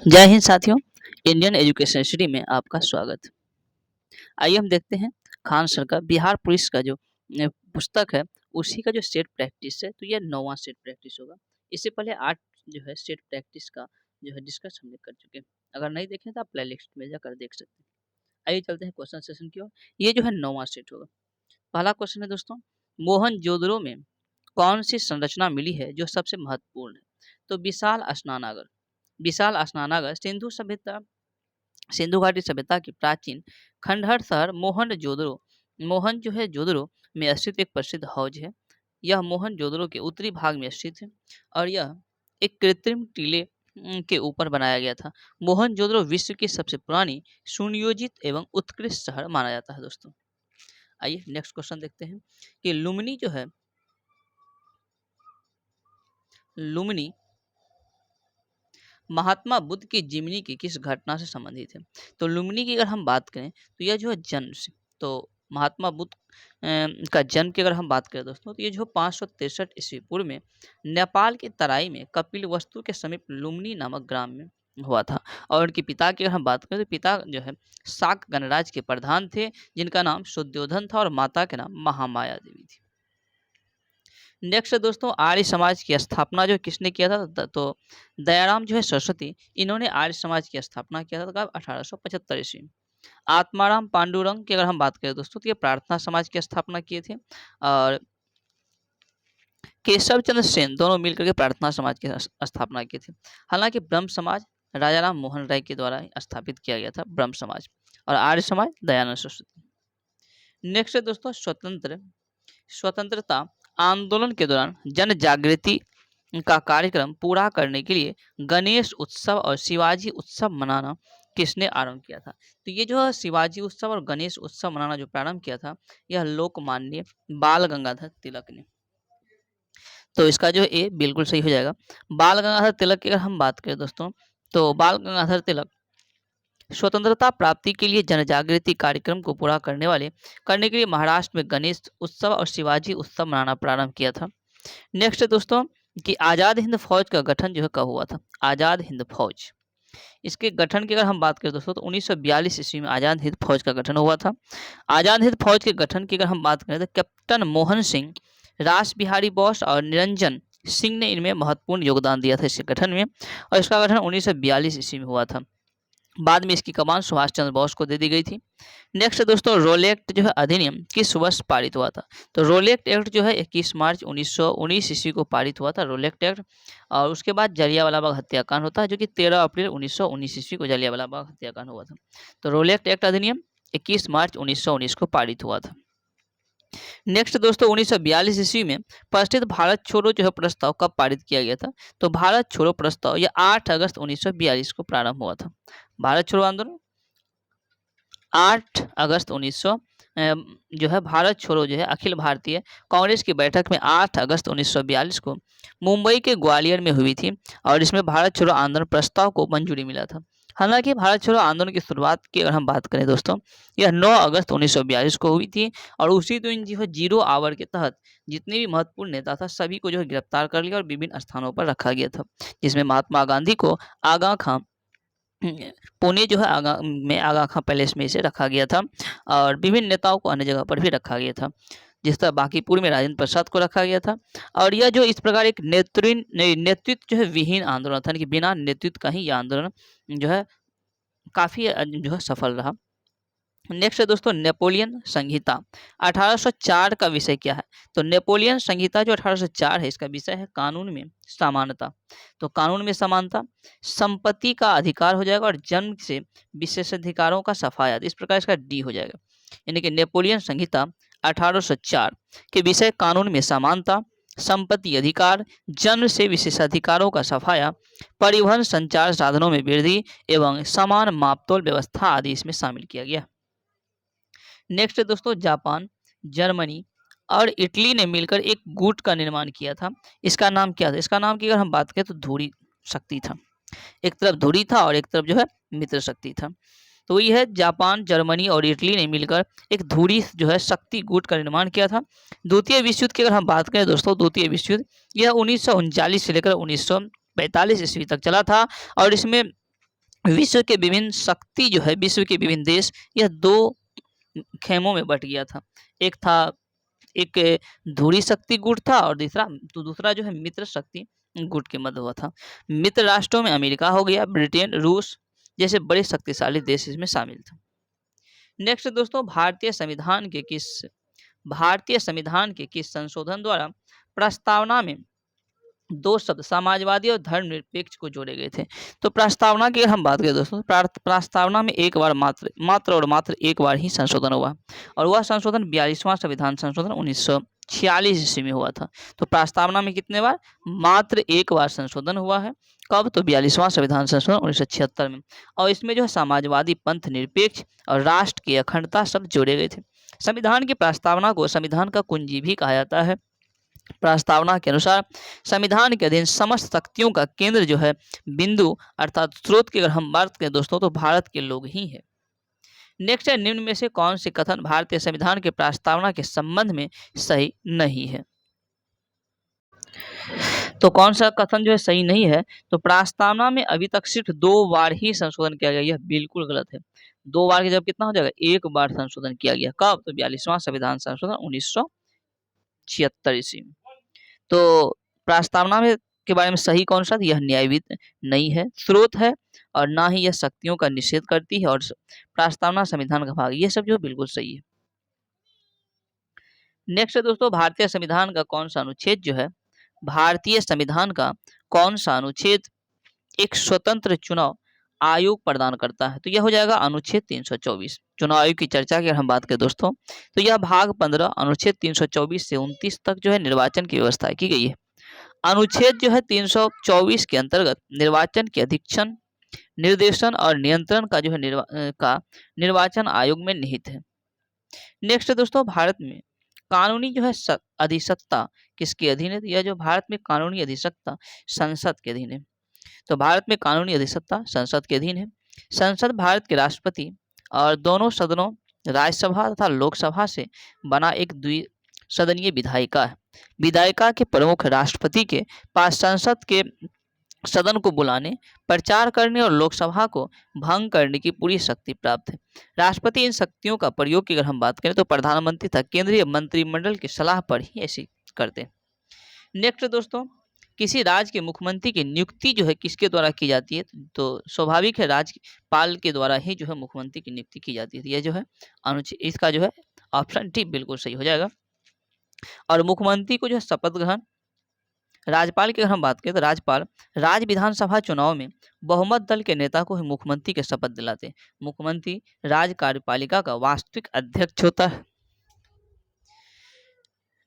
जय हिंद साथियों। Indian education history में आपका स्वागत। आइए हम देखते हैं खान सर का बिहार पुलिस का जो पुस्तक है उसी का जो सेट प्रैक्टिस है, तो यह 9वां सेट प्रैक्टिस होगा। इससे पहले 8 जो है सेट प्रैक्टिस का जो है डिस्कस हमने कर चुके हैं। अगर नहीं देखें तो आप प्लेलिस्ट में जाकर देख सकते हैं। आइए चलते हैं क्वेश्चन सेशन की ओर। ये जो है 9वां सेट होगा। पहला क्वेश्चन है दोस्तों, मोहनजोदड़ो में कौन सी संरचना मिली है जो सबसे महत्वपूर्ण है? तो विशाल स्नानागार। विशाल स्नानागार सिंधु घाटी सभ्यता की प्राचीन खंडहर शहर मोहन जो है जोदड़ो में स्थित एक प्रसिद्ध हौज है। यह मोहन जोदड़ो के उत्तरी भाग में स्थित है और यह एक कृत्रिम टीले के ऊपर बनाया गया था। मोहन जोदड़ो विश्व की सबसे पुरानी सुनियोजित एवं उत्कृष्ट शहर माना जाता है दोस्तों। आइए नेक्स्ट क्वेश्चन देखते हैं कि लुम्बिनी महात्मा बुद्ध की जीवनी की किस घटना से संबंधित है? तो लुम्बिनी की अगर हम बात करें तो यह जो है जन्म से, तो महात्मा बुद्ध का जन्म की अगर हम बात करें दोस्तों, तो ये जो 563 ईस्वी पूर्व में नेपाल के तराई में कपिल वस्तु के समीप लुम्बिनी नामक ग्राम में हुआ था। और उनके पिता की अगर हम बात करें तो पिता जो है शाक गणराज्य के प्रधान थे, जिनका नाम शुद्धोधन था और माता के नाम महामाया देवी थी। नेक्स्ट दोस्तों, आर्य समाज की स्थापना जो किसने किया था? तो दयाराम जो है सरस्वती, इन्होंने आर्य समाज की स्थापना किया था कब? 1875 ईस्वी में। आत्माराम पांडुरंग की अगर हम बात करें दोस्तों, तो ये प्रार्थना समाज की स्थापना किए थे। और केशव चंद्र सेन दोनों मिलकर के प्रार्थना समाज की स्थापना की थी। हालांकि ब्रह्म समाज राजा राम मोहन राय के द्वारा स्थापित किया गया था ब्रह्म समाज, और आर्य समाज दयानंद सरस्वती। नेक्स्ट है दोस्तों, स्वतंत्रता आंदोलन के दौरान जन जागृति का कार्यक्रम पूरा करने के लिए गणेश उत्सव और शिवाजी उत्सव मनाना किसने आरंभ किया था? तो ये जो शिवाजी उत्सव और गणेश उत्सव मनाना जो प्रारंभ किया था, यह लोकमान्य बाल गंगाधर तिलक ने। तो इसका जो ए बिल्कुल सही हो जाएगा। बाल गंगाधर तिलक की अगर हम बात करें दोस्तों, तो बाल गंगाधर तिलक स्वतंत्रता प्राप्ति के लिए जनजागृति कार्यक्रम को पूरा करने के लिए महाराष्ट्र में गणेश उत्सव और शिवाजी उत्सव मनाना प्रारंभ किया था। नेक्स्ट है दोस्तों कि आज़ाद हिंद फौज का गठन जो है कब हुआ था? आज़ाद हिंद फौज, इसके गठन की अगर हम बात करें दोस्तों, तो 1942 ईस्वी में आज़ाद हिंद फौज का गठन हुआ था। आज़ाद हिंद फौज के गठन की अगर हम बात करें तो कैप्टन मोहन सिंह, रास बिहारी बोस और निरंजन सिंह ने इनमें महत्वपूर्ण योगदान दिया था इसके गठन में, और इसका गठन 1942 ईस्वी में हुआ था। बाद में इसकी कमान सुभाष चंद्र बोस को दे दी गई थी। नेक्स्ट दोस्तों, रोल एक्ट जो है अधिनियम किस वर्ष पारित हुआ था? तो रोल एक्ट जो है 21 मार्च 1919 ईस्वी को पारित हुआ था रोल एक्ट। और उसके बाद जलियांवाला बाग हत्याकांड होता है, जो कि 13 अप्रैल 1919 ईस्वी को जलियांवाला बाग हत्याकांड हुआ था। तो रोल एक्ट अधिनियम 21 मार्च 1919 को पारित हुआ था। नेक्स्ट दोस्तों, 1942 ईस्वी में प्रसिद्ध भारत छोड़ो जो है प्रस्ताव कब पारित किया गया था? तो भारत छोड़ो प्रस्ताव यह 8 अगस्त 1942 को प्रारंभ हुआ था। भारत छोड़ो आंदोलन 8 अगस्त 1900 जो है भारत छोड़ो जो है अखिल भारतीय कांग्रेस की बैठक में 8 अगस्त 1942 को मुंबई के ग्वालियर में हुई थी, और इसमें भारत छोड़ो आंदोलन प्रस्ताव को मंजूरी मिला था। हालांकि भारत छोड़ो आंदोलन की शुरुआत की अगर हम बात करें दोस्तों, यह 9 अगस्त 1942 को हुई थी, और उसी दिन जो है 0 आवर के तहत जितने भी महत्वपूर्ण नेता था सभी को जो है गिरफ्तार कर लिया और विभिन्न स्थानों पर रखा गया था, जिसमें महात्मा गांधी को आगा खां पुणे जो है आगा खां पैलेस में इसे रखा गया था, और विभिन्न नेताओं को अन्य जगह पर भी रखा गया था, जिस तरह बांकीपुर में राजेंद्र प्रसाद को रखा गया था। और यह जो इस प्रकार एक नेतृत्व जो है विहीन आंदोलन था, कि बिना नेतृत्व का ही यह आंदोलन जो है काफ़ी जो है सफल रहा। नेक्स्ट है दोस्तों, नेपोलियन संहिता 1804 का विषय क्या है? तो नेपोलियन संहिता जो 1804 है, इसका विषय है कानून में समानता। तो कानून में समानता, संपत्ति का अधिकार हो जाएगा, और जन्म से विशेषाधिकारों का सफाया, इस प्रकार इसका डी हो जाएगा। यानी कि नेपोलियन संहिता 1804 के विषय कानून में समानता, संपत्ति अधिकार, जन्म से विशेषाधिकारों का सफाया, परिवहन संचार साधनों में वृद्धि एवं समान मापतोल व्यवस्था आदि इसमें शामिल किया गया। नेक्स्ट दोस्तों, जापान, जर्मनी और इटली ने मिलकर एक गुट का निर्माण किया था। इसका नाम क्या था? इसका नाम की अगर हम बात करें तो धुरी शक्ति था। एक तरफ धुरी था और एक तरफ जो है मित्र शक्ति था। तो ये है जापान, जर्मनी और इटली ने मिलकर एक धुरी जो है शक्ति गुट का निर्माण किया था। द्वितीय विश्व युद्ध की अगर हम बात करें दोस्तों, द्वितीय विश्व युद्ध यह 1939 से लेकर 1945 ईस्वी तक चला था, और इसमें विश्व के विभिन्न शक्ति जो है, विश्व के विभिन्न देश, यह दो खेमों में बट गया था। एक था एक धुरी शक्ति गुट था और दूसरा जो है मित्र शक्ति गुट के मध्य हुआ था। मित्र राष्ट्रों में अमेरिका हो गया, ब्रिटेन, रूस जैसे बड़े शक्तिशाली देश इसमें शामिल थे। नेक्स्ट दोस्तों, भारतीय संविधान के किस संशोधन द्वारा प्रस्तावना में दो शब्द समाजवादी और धर्मनिरपेक्ष को जोड़े गए थे? तो प्रस्तावना की अगर हम बात करें दोस्तों, प्रस्तावना में एक बार मात्र एक बार ही संशोधन हुआ और वह संशोधन 42वां संविधान संशोधन 1946 ईस्वी में हुआ था। तो प्रस्तावना में कितने बार? मात्र एक बार संशोधन हुआ है। कब? तो 42वां संविधान संशोधन 1976 में। और इसमें जो है समाजवादी, पंथ निरपेक्ष और राष्ट्र की अखंडता सब जोड़े गए थे। संविधान की प्रस्तावना को संविधान का कुंजी भी कहा जाता है। प्रस्तावना के अनुसार संविधान के अधीन समस्त शक्तियों का केंद्र जो है, बिंदु अर्थात स्रोत की अगर हम बात करें दोस्तों, तो भारत के लोग ही है। नेक्स्ट है, निम्न में से कौन से कथन भारतीय संविधान के प्रस्तावना के संबंध में सही नहीं है? तो कौन सा कथन जो है सही नहीं है? तो प्रस्तावना में अभी तक सिर्फ 2 बार ही संशोधन किया गया, यह बिल्कुल गलत है। 2 बार के जब कितना हो जाएगा? 1 बार संशोधन किया गया। कब? तो 42वां संविधान संशोधन 1976 ईस्वी में। तो प्रस्तावना में के बारे में सही कौन सा? यह न्यायविद नहीं है, स्रोत है और ना ही यह शक्तियों का निषेध करती है और प्रस्तावना संविधान का भाग, ये सब जो बिल्कुल सही है। नेक्स्ट है दोस्तों, भारतीय संविधान का कौन सा अनुच्छेद जो है, भारतीय संविधान का कौन सा अनुच्छेद एक स्वतंत्र चुनाव आयोग प्रदान करता है? तो यह हो जाएगा अनुच्छेद 324। चुनाव आयोग की चर्चा की हम बात करें दोस्तों, तो यह भाग 15 अनुच्छेद 324 से 29 तक जो है निर्वाचन की व्यवस्था की गई है। अनुच्छेद जो है 324 के अंतर्गत निर्वाचन के अधीक्षण, निर्देशन और नियंत्रण का जो है निर्वाचन आयोग में निहित है। नेक्स्ट दोस्तों, भारत में कानूनी जो है अधिसत्ता किसके अधीन है? यह जो भारत में कानूनी अधिसत्ता संसद के अधीन है। तो भारत में कानूनी अधिसत्ता संसद के अधीन है। संसद भारत के राष्ट्रपति और दोनों सदनों राज्यसभा तथा लोकसभा से बना एक द्विसदनीय विधायिका है। विधायिका के प्रमुख राष्ट्रपति के पास संसद के सदन को बुलाने, प्रचार करने और लोकसभा को भंग करने की पूरी शक्ति प्राप्त है। राष्ट्रपति इन शक्तियों का प्रयोग की अगर हम बात करें तो प्रधानमंत्री तथा केंद्रीय मंत्रिमंडल की सलाह पर ही ऐसी करते हैं। नेक्स्ट दोस्तों, किसी राज्य के मुख्यमंत्री की नियुक्ति जो है किसके द्वारा की जाती है? तो स्वाभाविक है राज्यपाल के द्वारा ही जो है मुख्यमंत्री की नियुक्ति की जाती है। यह जो है अनुच्छेद, इसका जो है ऑप्शन डी बिल्कुल सही हो जाएगा। और मुख्यमंत्री को जो है शपथ ग्रहण, राज्यपाल की अगर हम बात करें तो राज्यपाल राज्य विधानसभा चुनाव में बहुमत दल के नेता को ही मुख्यमंत्री के शपथ दिलाते हैं। मुख्यमंत्री राज्य कार्यपालिका का वास्तविक अध्यक्ष होता है।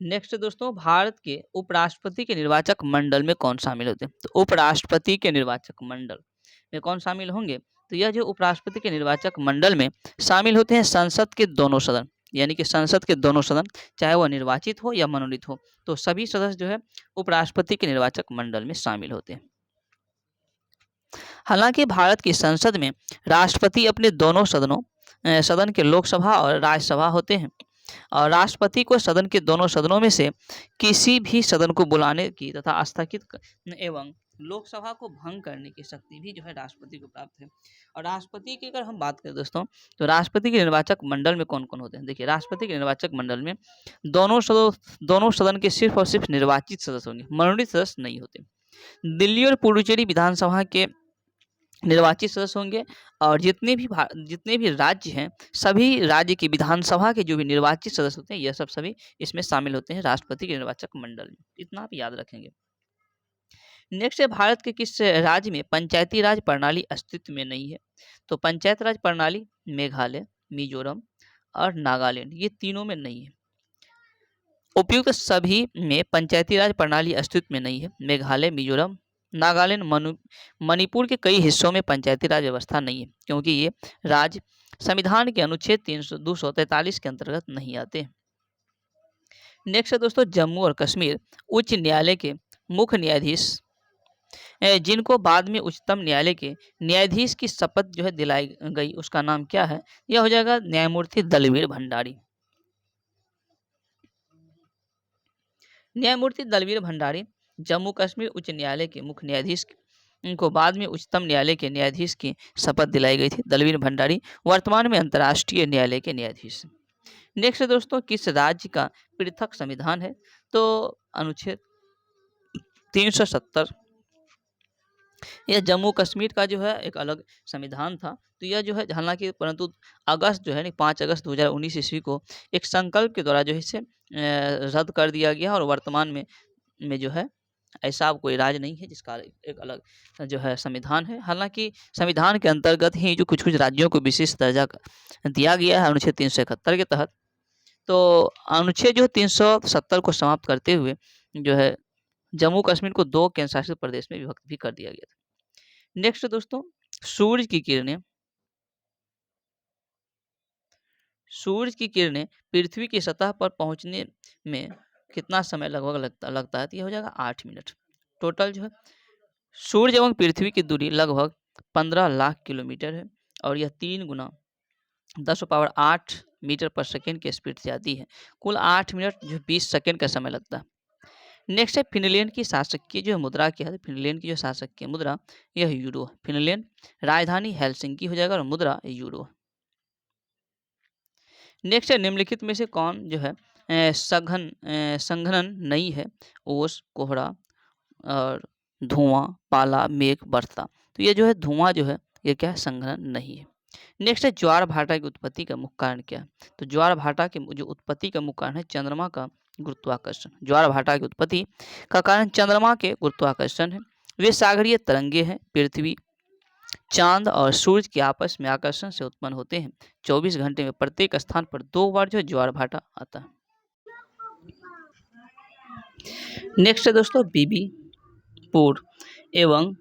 नेक्स्ट दोस्तों, भारत के उपराष्ट्रपति के निर्वाचक मंडल में कौन शामिल होते हैं? तो उपराष्ट्रपति के निर्वाचक मंडल में कौन शामिल होंगे? तो यह जो उपराष्ट्रपति के निर्वाचक मंडल में शामिल होते हैं संसद के दोनों सदन, यानी कि संसद के दोनों सदन, चाहे वह निर्वाचित हो या मनोनीत हो, तो सभी सदस्य जो है उपराष्ट्रपति के निर्वाचक मंडल में शामिल होते हैं। हालांकि भारत की संसद में राष्ट्रपति अपने दोनों सदन के लोकसभा और राज्यसभा होते हैं और राष्ट्रपति को सदन के दोनों सदनों में से किसी भी सदन को बुलाने की तथा स्थगित एवं लोकसभा को भंग करने की शक्ति भी जो है राष्ट्रपति को प्राप्त है। और राष्ट्रपति की अगर हम बात करें दोस्तों, तो राष्ट्रपति के निर्वाचक मंडल में कौन कौन होते हैं? देखिए, राष्ट्रपति के निर्वाचक मंडल में दोनों सदन के सिर्फ और सिर्फ निर्वाचित सदस्य होंगे, मनोनीत सदस्य नहीं होते। दिल्ली और पुडुचेरी विधानसभा के निर्वाचित सदस्य होंगे और जितने भी राज्य हैं, सभी राज्य की विधानसभा के जो भी निर्वाचित सदस्य होते हैं, यह सब सभी इसमें शामिल होते हैं राष्ट्रपति के निर्वाचक मंडल में। इतना आप याद रखेंगे। नेक्स्ट है, भारत के किस राज्य में पंचायती राज प्रणाली अस्तित्व में नहीं है? तो पंचायत राज प्रणाली मेघालय, मिजोरम और नागालैंड, ये तीनों में नहीं है। उपयुक्त सभी में पंचायती राज प्रणाली अस्तित्व में नहीं है। मेघालय, मिजोरम, नागालैंड, मणिपुर के कई हिस्सों में पंचायती राज व्यवस्था नहीं है क्योंकि ये राज्य संविधान के अनुच्छेद 243 के अंतर्गत नहीं आते। नेक्स्ट है दोस्तों, जम्मू और कश्मीर उच्च न्यायालय के मुख्य न्यायाधीश जिनको बाद में उच्चतम न्यायालय के न्यायाधीश की शपथ जो है दिलाई गई, उसका नाम क्या है? यह हो जाएगा न्यायमूर्ति दलवीर भंडारी। न्यायमूर्ति दलवीर भंडारी जम्मू कश्मीर उच्च न्यायालय के मुख्य न्यायाधीश उनको बाद में उच्चतम न्यायालय के न्यायाधीश की शपथ दिलाई गई थी। दलवीर भंडारी वर्तमान में अंतर्राष्ट्रीय न्यायालय के न्यायाधीश। नेक्स्ट दोस्तों, किस राज्य का पृथक संविधान है? तो अनुच्छेद 370। यह जम्मू कश्मीर का जो है एक अलग संविधान था। तो यह जो है हालांकि परंतु अगस्त जो है 5 अगस्त 2019 ईस्वी को एक संकल्प के द्वारा जो है इसे रद्द कर दिया गया और वर्तमान में जो है ऐसा अब कोई राज्य नहीं है जिसका एक अलग जो है संविधान है। हालांकि संविधान के अंतर्गत ही जो कुछ कुछ राज्यों को विशेष दर्जा दिया गया है अनुच्छेद 371 के तहत। तो अनुच्छेद जो 370 को समाप्त करते हुए जो है जम्मू कश्मीर को 2 केंद्र शासित प्रदेश में विभक्त भी कर दिया गया था। नेक्स्ट दोस्तों, सूरज की किरणें पृथ्वी की सतह पर पहुंचने में कितना समय लगभग लगता है? तो ये हो जाएगा 8 मिनट। टोटल जो है सूर्य एवं पृथ्वी की दूरी लगभग 15 लाख किलोमीटर है और यह 3 गुना 10⁸ मीटर पर सेकेंड की स्पीड से आती है। कुल 8 मिनट जो 20 सेकेंड का समय लगता है। नेक्स्ट है फिनलैंड की शासकीय जो मुद्रा क्या है? फिनलैंड की जो शासकीय मुद्रा यह यूरो। फिनलैंड राजधानी हेलसिंकी हो जाएगा और मुद्रा यूरो। नेक्स्ट है निम्नलिखित में से कौन जो है संघनन नहीं है? ओस, कोहरा और धुआं, पाला, मेघ, बर्षा। तो ये जो है धुआं जो है ये क्या है? संघनन नहीं है। नेक्स्ट है ज्वार भाटा की उत्पत्ति का मुख्य कारण क्या है? तो ज्वार भाटा के जो उत्पत्ति का मुख्य कारण है चंद्रमा का गुरुत्वाकर्षण। ज्वार भाटा की उत्पत्ति का कारण चंद्रमा के गुरुत्वाकर्षण है। वे सागरीय तरंगे हैं। पृथ्वी, चांद और सूरज के आपस में आकर्षण से उत्पन्न होते हैं। 24 घंटे में प्रत्येक स्थान पर 2 बार जो है ज्वार भाटा आता है। नेक्स्ट है दोस्तों बीबीपुर एवं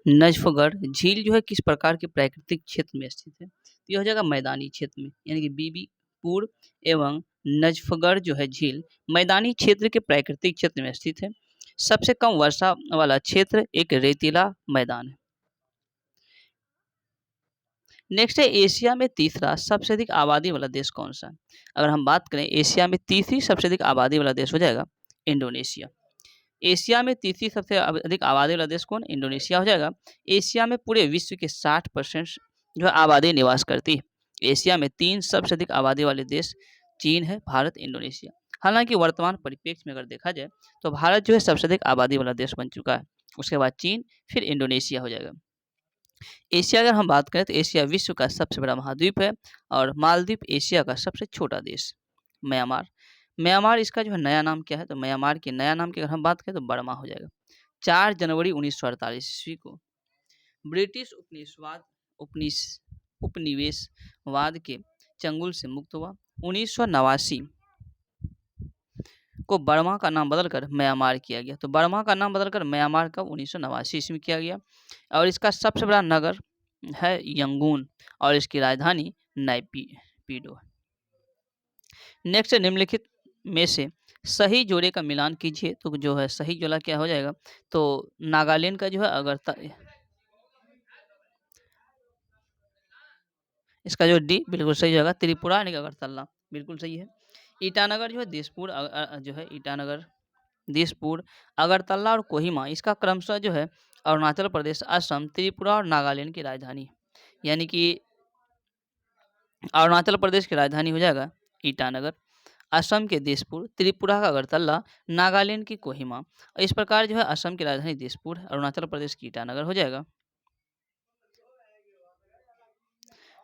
नजफगढ़ झील जो है किस प्रकार के प्राकृतिक क्षेत्र में स्थित है? तो यह हो जाएगा मैदानी क्षेत्र में, यानी कि बीबीपुर एवं नजफगढ़ जो है झील मैदानी क्षेत्र के प्राकृतिक क्षेत्र में स्थित है। सबसे कम वर्षा वाला क्षेत्र एक रेतीला मैदान है। नेक्स्ट है एशिया में तीसरा सबसे अधिक आबादी वाला देश कौन सा है? अगर हम बात करें एशिया में तीसरी सबसे अधिक आबादी वाला देश हो जाएगा इंडोनेशिया। एशिया में तीसरी सबसे अधिक आबादी वाला देश कौन? इंडोनेशिया हो जाएगा। एशिया में पूरे विश्व के 60% जो है आबादी निवास करती है। एशिया में 3 सबसे अधिक आबादी वाले देश चीन है, भारत, इंडोनेशिया। हालांकि वर्तमान परिप्रेक्ष्य में अगर देखा जाए तो भारत जो है सबसे अधिक आबादी वाला देश बन चुका है, उसके बाद चीन, फिर इंडोनेशिया हो जाएगा। एशिया अगर हम बात करें तो एशिया विश्व का सबसे बड़ा महाद्वीप है और मालदीव एशिया का सबसे छोटा देश। म्यांमार इसका जो है नया नाम क्या है? तो म्यांमार के नया नाम की अगर हम बात करें तो बर्मा हो जाएगा। 4 जनवरी 1948 ईस्वी को ब्रिटिश उपनिवेशवाद के चंगुल से मुक्त हुआ। 1989 को बर्मा का नाम बदलकर म्यांमार किया गया। तो बर्मा का नाम बदलकर म्यांमार कब? 1989 ईस्वी में किया गया और इसका सबसे बड़ा नगर है यंगून और इसकी राजधानी नाइपीडो है। नेक्स्ट निम्नलिखित में से सही जोड़े का मिलान कीजिए। तो जो है सही जोड़ा क्या हो जाएगा? तो नागालैंड का जो है अगरतला, इसका जो डी बिल्कुल सही होगा। त्रिपुरा यानी कि अगरतला बिल्कुल सही है। ईटानगर जो है दिसपुर जो है ईटानगर, दिसपुर, अगरतला और कोहिमा इसका क्रमशः जो है अरुणाचल प्रदेश, असम, त्रिपुरा और नागालैंड की राजधानी, यानी कि अरुणाचल प्रदेश की राजधानी हो जाएगा ईटानगर, असम के दिसपुर, त्रिपुरा का अगरतला, नागालैंड की कोहिमा। इस प्रकार जो है असम की राजधानी दिसपुर, अरुणाचल प्रदेश की ईटानगर हो जाएगा।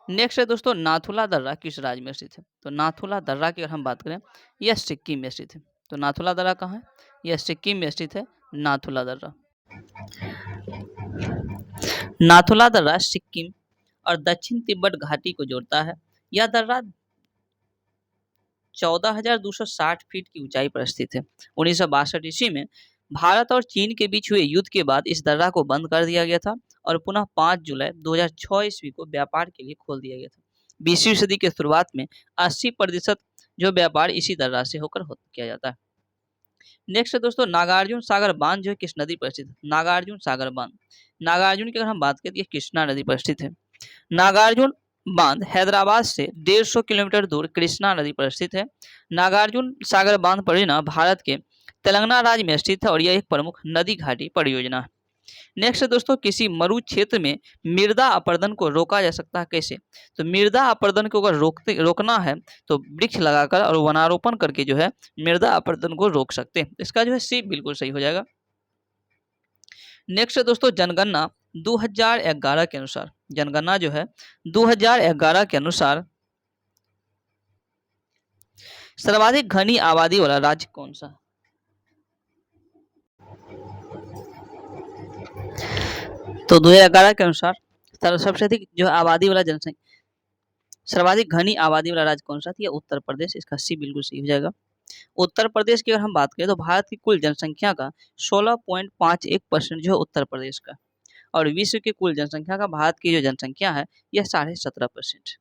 नेक्स्ट है दोस्तों नाथुला दर्रा किस राज्य में स्थित है? तो नाथुला दर्रा की अगर हम बात करें यह सिक्किम में स्थित है। तो नाथुला दर्रा कहाँ है? यह सिक्किम में स्थित है। नाथुला दर्रा सिक्किम और दक्षिण तिब्बत घाटी को जोड़ता है। यह दर्रा 14,260 फीट की ऊंचाई पर स्थित है। 1962 ईस्वी में भारत और चीन के बीच हुए युद्ध के बाद इस दर्रा को बंद कर दिया गया था और पुनः 5 जुलाई 2006 ईस्वी को व्यापार के लिए खोल दिया गया था। 20वीं सदी के शुरुआत में 80% जो व्यापार इसी दर्रा से होकर किया जाता है। नेक्स्ट दोस्तों नागार्जुन सागर बांध जो है किस नदी पर स्थित है? नागार्जुन सागर बांध, नागार्जुन की अगर हम बात करें तो यह कृष्णा नदी पर स्थित है। नागार्जुन बांध हैदराबाद से 150 किलोमीटर दूर कृष्णा नदी पर स्थित है। नागार्जुन सागर बांध परियोजना भारत के तेलंगाना राज्य में स्थित है और यह एक प्रमुख नदी घाटी परियोजना है। नेक्स्ट है दोस्तों, किसी मरु क्षेत्र में मृदा अपरदन को रोका जा सकता है कैसे? तो मृदा अपरदन को अगर रोकना है तो वृक्ष लगाकर और वनारोपण करके जो है मृदा अपरदन को रोक सकते हैं। इसका जो है सी बिल्कुल सही हो जाएगा। नेक्स्ट है दोस्तों, जनगणना 2011 के अनुसार, जनगणना जो है 2011 के अनुसार सर्वाधिक घनी आबादी वाला राज्य कौन सा है? तो 2011 के अनुसार सबसे अधिक जो आबादी वाला जनसंख्या, सर्वाधिक घनी आबादी वाला राज्य कौन सा था? उत्तर प्रदेश। इसका सी बिल्कुल सही हो जाएगा। उत्तर प्रदेश की अगर हम बात करें तो भारत की कुल जनसंख्या का 16.51% जो है उत्तर प्रदेश का, और विश्व की कुल जनसंख्या का भारत की जो जनसंख्या है यह 17.5%।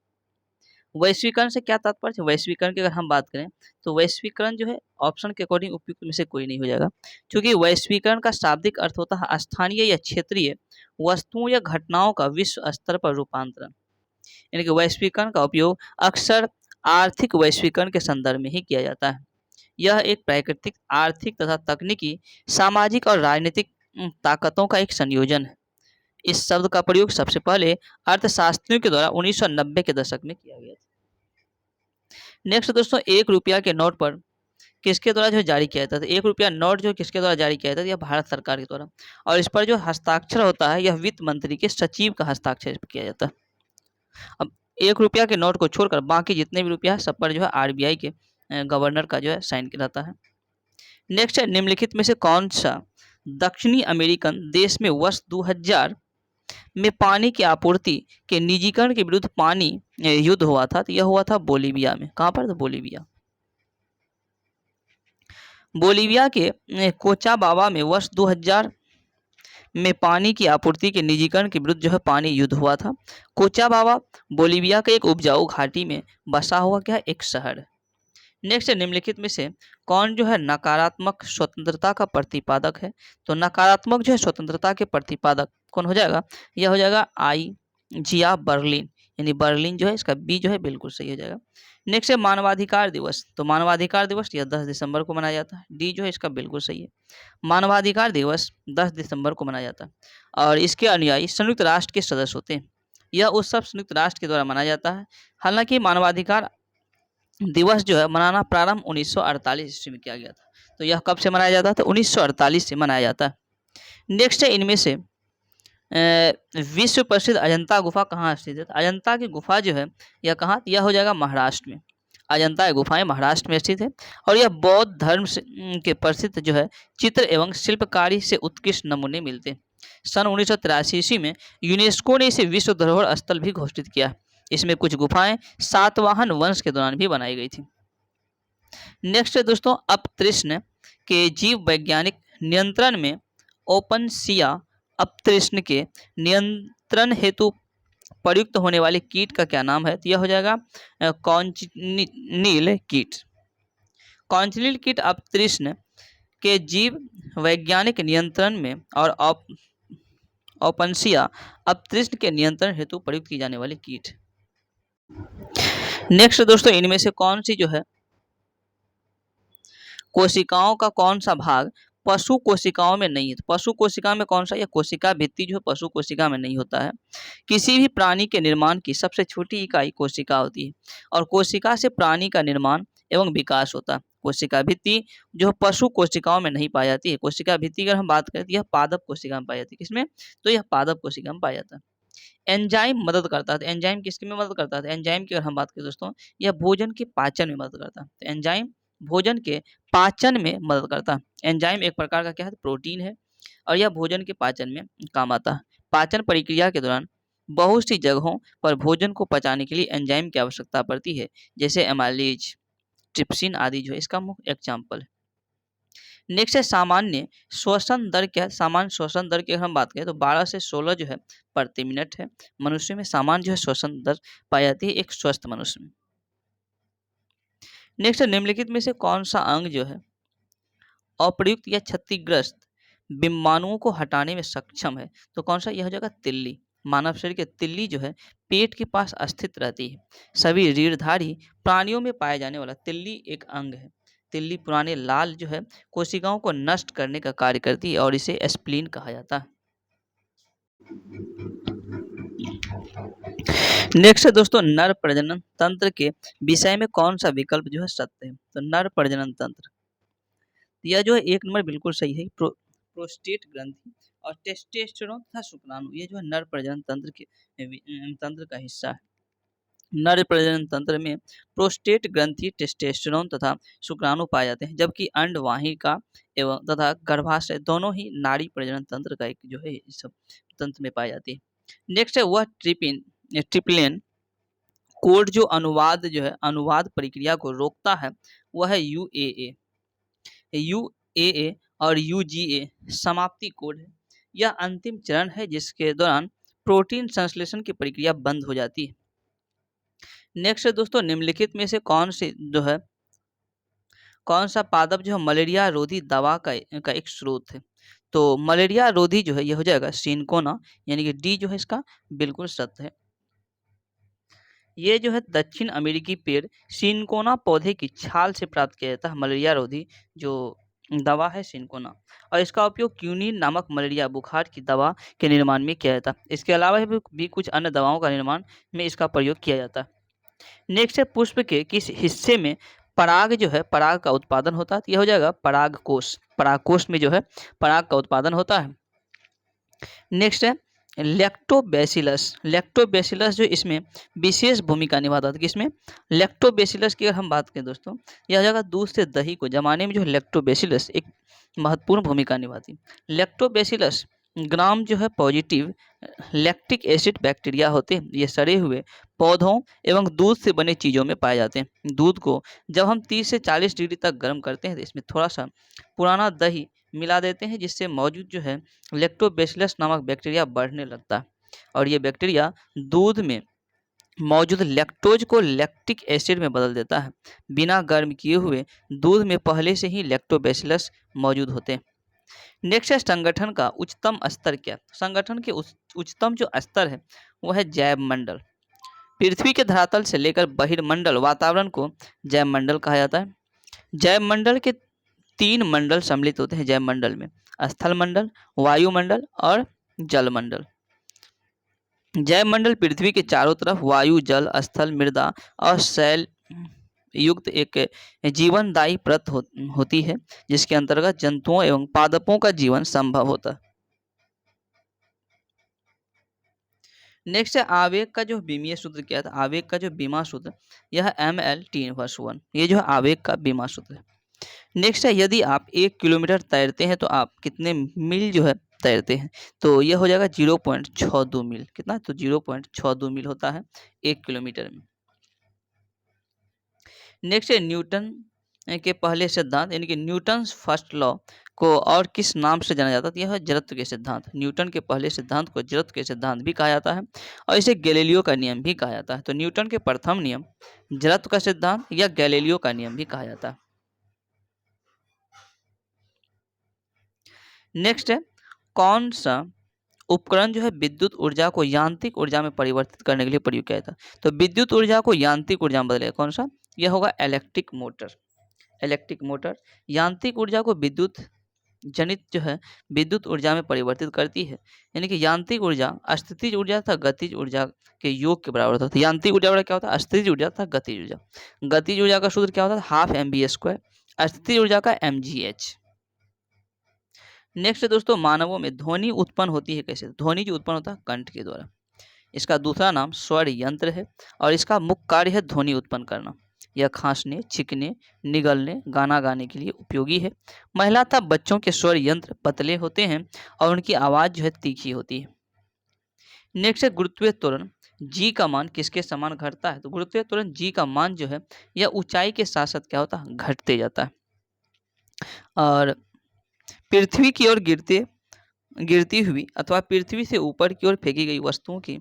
वैश्वीकरण से क्या तात्पर्य है? वैश्वीकरण की अगर हम बात करें तो वैश्वीकरण जो है ऑप्शन के अकॉर्डिंग उपयुक्त में से कोई नहीं हो जाएगा, क्योंकि वैश्वीकरण का शाब्दिक अर्थ होता है स्थानीय या क्षेत्रीय वस्तुओं या घटनाओं का विश्व स्तर पर रूपांतरण। यानी कि वैश्वीकरण का उपयोग अक्सर आर्थिक वैश्वीकरण के संदर्भ में ही किया जाता है। यह एक प्राकृतिक, आर्थिक तथा तकनीकी, सामाजिक और राजनीतिक ताकतों का एक संयोजन है। इस शब्द का प्रयोग सबसे पहले अर्थशास्त्रियों के द्वारा 1990 के दशक में किया गया था। नेक्स्ट दोस्तों, 1 रुपया के नोट पर किसके द्वारा जो जारी किया जाता था? 1 रुपया नोट जो किसके द्वारा जारी किया जाता है? यह भारत सरकार के द्वारा, और इस पर जो हस्ताक्षर होता है यह वित्त मंत्री के सचिव का हस्ताक्षर किया जाता है। अब 1 रुपया के नोट को छोड़कर बाकी जितने भी रुपया है सब पर जो है आरबीआई के गवर्नर का जो है साइन रहता है। नेक्स्ट है, निम्नलिखित में से कौन सा दक्षिणी अमेरिकन देश में वर्ष 2000 में पानी की आपूर्ति के निजीकरण के विरुद्ध पानी युद्ध हुआ था? तो यह हुआ था बोलीविया में। कहाँ पर? तो बोलीविया। बोलीविया के कोचाबाबा में वर्ष 2000 में पानी की आपूर्ति के निजीकरण के विरुद्ध जो है पानी युद्ध हुआ था। कोचाबाबा बोलीविया के एक उपजाऊ घाटी में बसा हुआ क्या एक शहर है। नेक्स्ट, निम्नलिखित में से कौन जो है नकारात्मक स्वतंत्रता का प्रतिपादक है? तो नकारात्मक जो है स्वतंत्रता के प्रतिपादक कौन हो जाएगा? यह हो जाएगा जिया बर्लिन, यानी बर्लिन जो है इसका बी जो है बिल्कुल सही हो जाएगा। नेक्स्ट है मानवाधिकार दिवस। तो मानवाधिकार दिवस यह 10 दिसंबर को मनाया जाता है। डी जो है इसका बिल्कुल सही है। मानवाधिकार दिवस 10 दिसंबर को मनाया जाता है और इसके अनुयायी संयुक्त राष्ट्र के सदस्य होते हैं। यह उत्सव संयुक्त राष्ट्र के द्वारा मनाया जाता है। हालांकि मानवाधिकार दिवस जो है मनाना प्रारंभ 1948 ईस्वी में किया गया था। तो यह कब से मनाया जाता है? तो 1948 से मनाया जाता है। नेक्स्ट है, इनमें से विश्व प्रसिद्ध अजंता गुफा कहाँ स्थित है? अजंता की गुफा जो है यह कहाँ? यह हो जाएगा महाराष्ट्र में। अजंता की गुफाएं महाराष्ट्र में स्थित है और यह बौद्ध धर्म के प्रसिद्ध जो है चित्र एवं शिल्पकारी से उत्कृष्ट नमूने मिलते हैं। सन 1983 ईस्वी में यूनेस्को ने इसे विश्व धरोहर स्थल भी घोषित किया। इसमें कुछ गुफाएं सातवाहन वंश के दौरान भी बनाई गई थी। नेक्स्ट है दोस्तों, अपतृष्ण के जीव वैज्ञानिक नियंत्रण में ओपनसिया अपतृष्ण के नियंत्रण हेतु प्रयुक्त होने वाले कीट का क्या नाम है? तो यह हो जाएगा कॉन्चिनील कीट। कॉन्चिनील कीट अपतृष्ण के जीव वैज्ञानिक नियंत्रण में और ओपनसिया अपतृष्ण के नियंत्रण हेतु प्रयुक्त की जाने वाली कीट। नेक्स्ट दोस्तों, इनमें से कौन सी जो है कोशिकाओं का कौन सा भाग पशु कोशिकाओं में नहीं है? तो पशु कोशिका में कौन सा? यह कोशिका भित्ति जो है पशु कोशिका में नहीं होता है। किसी भी प्राणी के निर्माण की सबसे छोटी इकाई कोशिका होती है और कोशिका से प्राणी का निर्माण एवं विकास होता है। कोशिका भित्ति जो पशु कोशिकाओं में नहीं पाई जाती है। कोशिका भित्ति अगर हम बात करें तो यह पादप कोशिका में पाई जाती है। किसमें? तो यह पादप कोशिका में पाया जाता है। एंजाइम मदद करता है। तो एंजाइम किसके में मदद करता है? एंजाइम की अगर हम बात करें दोस्तों, यह भोजन के पाचन में मदद करता है। तो एंजाइम भोजन के पाचन में मदद करता है। एंजाइम एक प्रकार का क्या है? प्रोटीन है और यह भोजन के पाचन में काम आता है। पाचन प्रक्रिया के दौरान बहुत सी जगहों पर भोजन को पचाने के लिए एंजाइम की आवश्यकता पड़ती है, जैसे एमाइलेज, ट्रिप्सिन आदि जो है इसका मुख्य एग्जाम्पल है। नेक्स्ट है सामान्य श्वसन दर क्या है? सामान्य श्वसन दर की अगर हम बात करें तो 12 से 16 जो है प्रति मिनट है। मनुष्य में सामान्य जो है श्वसन दर पाई जाती है एक स्वस्थ मनुष्य में। नेक्स्ट है निम्नलिखित में से कौन सा अंग जो है अप्रयुक्त या क्षतिग्रस्त बिम्बाणुओं को हटाने में सक्षम है? तो कौन सा? यह हो जाएगा तिल्ली। मानव शरीर के तिल्ली जो है पेट के पास स्थित रहती है। सभी रीढ़धारी प्राणियों में पाए जाने वाला तिल्ली एक अंग है। तिल्ली पुराने लाल जो है कोशिकाओं को नष्ट करने का कार्य करती है और इसे स्प्लीन कहा जाता है। नेक्स्ट है दोस्तों नर प्रजनन तंत्र के विषय में कौन सा विकल्प जो है सत्य है? तो नर प्रजनन तंत्र यह जो है एक नंबर बिल्कुल सही है। प्रोस्टेट ग्रंथि और टेस्टोस्टेरोन तथा शुक्राणु ये जो है नर प्रजनन तंत्र के तंत्र का हिस्सा है। नर प्रजनन तंत्र में प्रोस्टेट ग्रंथि, टेस्टोस्टेरोन तथा शुक्राणु पाए जाते हैं, जबकि अंडवाहिका एवं तथा गर्भाशय दोनों ही नाड़ी प्रजनन तंत्र का एक जो है इस सब तंत्र में पाई जाती है। नेक्स्ट है वह ट्रिप्लेन कोड जो अनुवाद प्रक्रिया को रोकता है वह है यूएए और यूजीए समाप्ति कोड है। यह अंतिम चरण है जिसके दौरान प्रोटीन संश्लेषण की प्रक्रिया बंद हो जाती है। नेक्स्ट है दोस्तों निम्नलिखित में से कौन सा पादप जो है मलेरिया रोधी दवा का एक स्रोत है? तो मलेरिया रोधी जो है यह हो जाएगा सिनकोना, यानी कि डी जो है इसका बिल्कुल सत्य है। ये जो है दक्षिण अमेरिकी पेड़ सिनकोना पौधे की छाल से प्राप्त किया जाता है मलेरिया रोधी जो दवा है सिनकोना, और इसका उपयोग क्यूनिन नामक मलेरिया बुखार की दवा के निर्माण में किया जाता है। इसके अलावा भी कुछ अन्य दवाओं का निर्माण में इसका प्रयोग किया जाता है। नेक्स्ट है पुष्प के किस हिस्से में पराग का उत्पादन होता है? तो यह हो जाएगा परागकोश में जो है पराग का उत्पादन होता है। नेक्स्ट है लैक्टोबैसिलस जो इसमें विशेष भूमिका निभाता है। किसमें? लैक्टोबैसिलस की अगर हम बात करें दोस्तों, यह जगह दूध से दही को जमाने में जो लैक्टोबैसिलस एक महत्वपूर्ण भूमिका निभाती है। लैक्टोबैसिलस ग्राम जो है पॉजिटिव लैक्टिक एसिड बैक्टीरिया होते हैं। ये सड़े हुए पौधों एवं दूध से बने चीज़ों में पाए जाते हैं। दूध को जब हम 30 से 40 डिग्री तक गर्म करते हैं तो इसमें थोड़ा सा पुराना दही मिला देते हैं, जिससे मौजूद जो है लैक्टोबैसिलस नामक बैक्टीरिया बढ़ने लगता है, और ये बैक्टीरिया दूध में मौजूद लैक्टोज को लैक्टिक एसिड में बदल देता है। बिना गर्म किए हुए दूध में पहले से ही लैक्टोबैसिलस मौजूद होते हैं। नेक्स्ट है संगठन का उच्चतम स्तर क्या? संगठन के उच्चतम जो स्तर है वह है जैव मंडल। पृथ्वी के धरातल से लेकर बहिर्मंडल वातावरण को जैव मंडल कहा जाता है। जैव मंडल के 3 मंडल सम्मिलित होते हैं जैव मंडल में: स्थल मंडल, वायुमंडल और जल मंडल। जैव मंडल पृथ्वी के चारों तरफ वायु, जल, स्थल, मृदा और शैल युक्त एक जीवनदायी परत होती है, जिसके अंतर्गत जंतुओं एवं पादपों का जीवन संभव होता है। नेक्स्ट है आवेग का जो बीमीय सूत्र क्या था? आवेग का जो बीमा सूत्र यह ML(T)(1) ये जो है आवेग का बीमा सूत्र है। नेक्स्ट है यदि आप 1 किलोमीटर तैरते हैं तो आप कितने मील जो है तैरते हैं? तो यह हो जाएगा 0.62 मील। कितना? तो 0.62 मील होता है 1 किलोमीटर में। नेक्स्ट है न्यूटन के पहले सिद्धांत यानी कि न्यूटन फर्स्ट लॉ को और किस नाम से जाना जाता है? यह है जड़त्व के सिद्धांत। न्यूटन के पहले सिद्धांत को जड़त्व के सिद्धांत भी कहा जाता है और इसे गैलीलियो का नियम भी कहा जाता है। तो न्यूटन के प्रथम नियम जड़त्व का सिद्धांत या गैलीलियो का नियम भी कहा जाता है। नेक्स्ट है कौन सा उपकरण जो है विद्युत ऊर्जा को यांत्रिक ऊर्जा में परिवर्तित करने के लिए प्रयोग किया जाता है? तो विद्युत ऊर्जा को यांत्रिक ऊर्जा में बदलेगा कौन सा? यह होगा इलेक्ट्रिक मोटर यांत्रिक ऊर्जा को विद्युत जनित जो है विद्युत ऊर्जा में परिवर्तित करती है। यानी कि यांत्रिक ऊर्जा अस्थितिज ऊर्जा तथा गतिज ऊर्जा के योग के बराबर होता है। तो यांत्रिक ऊर्जा क्या होता है? अस्थितिज ऊर्जा तथा गतिज ऊर्जा। गतिज ऊर्जा का सूत्र क्या होता है? ½ mv²। अस्थितिज ऊर्जा का mgh। नेक्स्ट दोस्तों मानवों में ध्वनि उत्पन्न होती है कैसे? ध्वनि जो उत्पन्न होता है कंठ के द्वारा। इसका दूसरा नाम स्वर यंत्र है और इसका मुख्य कार्य है ध्वनि उत्पन्न करना। यह खांसने, छींकने, निगलने, गाना गाने के लिए उपयोगी है। महिला तथा बच्चों के स्वर यंत्र पतले होते हैं और उनकी आवाज़ जो है तीखी होती है। नेक्स्ट है गुरुत्वीय त्वरण जी का मान किसके समान घटता है? तो गुरुत्वीय त्वरण जी का मान जो है यह ऊंचाई के साथ साथ क्या होता है? घटते जाता है। और पृथ्वी की ओर गिरती हुई अथवा पृथ्वी से ऊपर की ओर फेंकी गई वस्तुओं की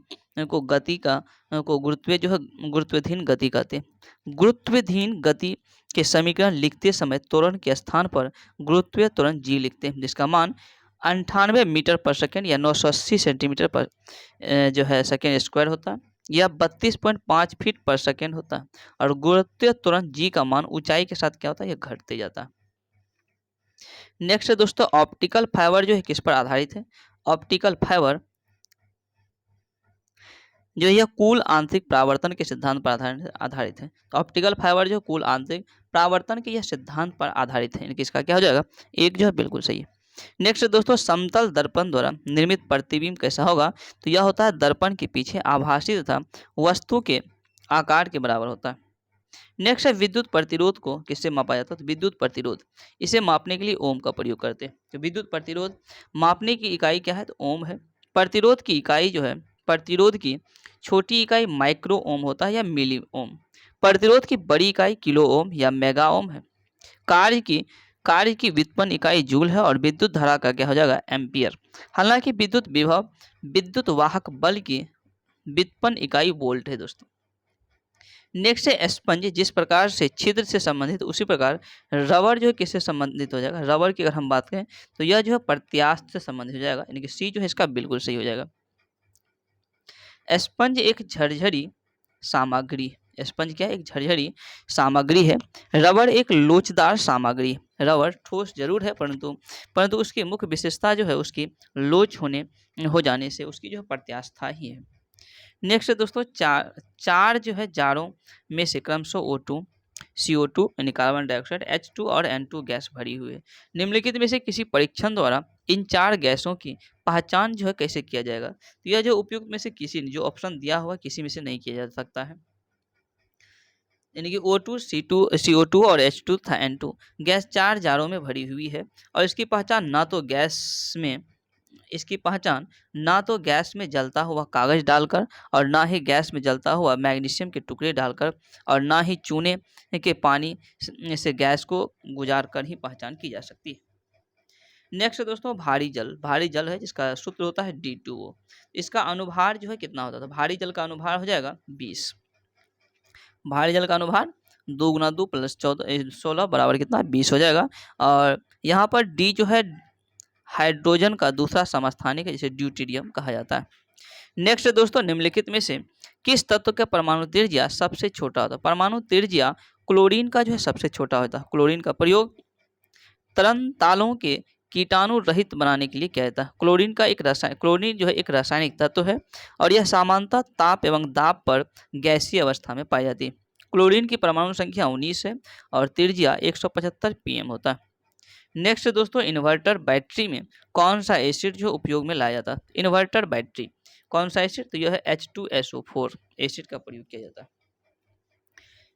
को गति का को गुरुत्वाधीन गति कहते हैं। गुरुत्वाधीन गति के समीकरण लिखते समय त्वरण के स्थान पर गुरुत्वीय त्वरण जी लिखते हैं, जिसका मान 98 मीटर पर सेकेंड या 980 सेंटीमीटर पर जो है सेकेंड स्क्वायर होता है। यह 32.5 फीट पर सेकेंड होता है। और गुरुत्वीय त्वरण जी का मान ऊंचाई के साथ क्या होता है, यह घटते जाता है। नेक्स्ट है दोस्तों, ऑप्टिकल फाइबर जो है किस पर आधारित है? ऑप्टिकल फाइबर जो यह कुल आंतरिक परावर्तन के सिद्धांत पर आधारित है। तो ऑप्टिकल फाइबर जो कुल आंतरिक परावर्तन के यह सिद्धांत पर आधारित है, इसका क्या हो जाएगा, एक जो है बिल्कुल सही है। नेक्स्ट दोस्तों, समतल दर्पण द्वारा निर्मित प्रतिबिंब कैसा होगा? तो यह होता है दर्पण के पीछे आभासी तथा वस्तु के आकार के बराबर होता है। नेक्स्ट है, विद्युत प्रतिरोध को किससे मापा जाता है? तो विद्युत प्रतिरोध, इसे मापने के लिए ओम का प्रयोग करते हैं। तो विद्युत प्रतिरोध मापने की इकाई क्या है? तो ओम है। प्रतिरोध की इकाई जो है, प्रतिरोध की छोटी इकाई माइक्रो ओम होता है या मिली ओम। प्रतिरोध की बड़ी इकाई किलो ओम या मेगा ओम है। कार्य की व्युत्पन्न इकाई जूल है और विद्युत धारा का क्या हो जाएगा, एम्पियर। हालांकि विद्युत विभव विद्युत वाहक बल की व्युत्पन्न इकाई वोल्ट है दोस्तों। नेक्स्ट है स्पंज, जिस प्रकार से छिद्र से संबंधित उसी प्रकार रबर जो है किससे संबंधित हो जाएगा? रबर की अगर हम बात करें तो यह जो है प्रत्यास्थ से संबंधित हो जाएगा, यानी कि सी जो है इसका बिल्कुल सही हो जाएगा। स्पंज एक झरझरी सामग्री, स्पंज क्या है? एक झरझरी सामग्री है। रबर एक लोचदार सामग्री, रबर ठोस जरूर है परंतु उसकी मुख्य विशेषता जो है उसकी लोच हो जाने से उसकी जो है प्रत्यास्था ही है। नेक्स्ट है दोस्तों, चार जो है जारों में से क्रमशः O2, CO2 यानी कार्बन डाइऑक्साइड, H2 और N2 गैस भरी हुई है। निम्नलिखित में से किसी परीक्षण द्वारा इन चार गैसों की पहचान जो है कैसे किया जाएगा? तो यह जो उपयुक्त में से किसी जो ऑप्शन दिया हुआ किसी में से नहीं किया जा सकता है, यानी कि O2, CO2 और H2 तथा N2 गैस चार जारों में भरी हुई है और इसकी पहचान ना तो गैस में जलता हुआ कागज डालकर और ना ही गैस में जलता हुआ मैग्नीशियम के टुकड़े डालकर और ना ही चूने के पानी से गैस को गुजार कर ही पहचान की जा सकती है। नेक्स्ट दोस्तों, भारी जल है जिसका सूत्र होता है D2O। इसका अनुभार जो है कितना होता है? तो भारी जल का अनुभार हो जाएगा 20। भारी जल का अनुभार 2 गुना 2 प्लस 16 बराबर कितना, 20 हो जाएगा। और यहाँ पर डी जो है हाइड्रोजन का दूसरा समस्थानिक है जिसे ड्यूटेरियम कहा जाता है। नेक्स्ट दोस्तों, निम्नलिखित में से किस तत्व का परमाणु त्रिज्या सबसे छोटा होता है? परमाणु त्रिज्या क्लोरीन का जो है सबसे छोटा होता है। क्लोरीन का प्रयोग तरल तालों के कीटाणु रहित बनाने के लिए किया जाता है। क्लोरीन जो है एक रासायनिक तत्व है और यह सामान्यतः ताप एवं दाब पर गैसीय अवस्था में पाई जाती है। क्लोरीन की परमाणु संख्या 19 है और त्रिज्या 175 pm होता है। नेक्स्ट दोस्तों, इन्वर्टर बैटरी में कौन सा एसिड जो उपयोग में लाया जाता है? इन्वर्टर बैटरी कौन सा एसिड? तो यह है H2SO4 एसिड का प्रयोग किया जाता है।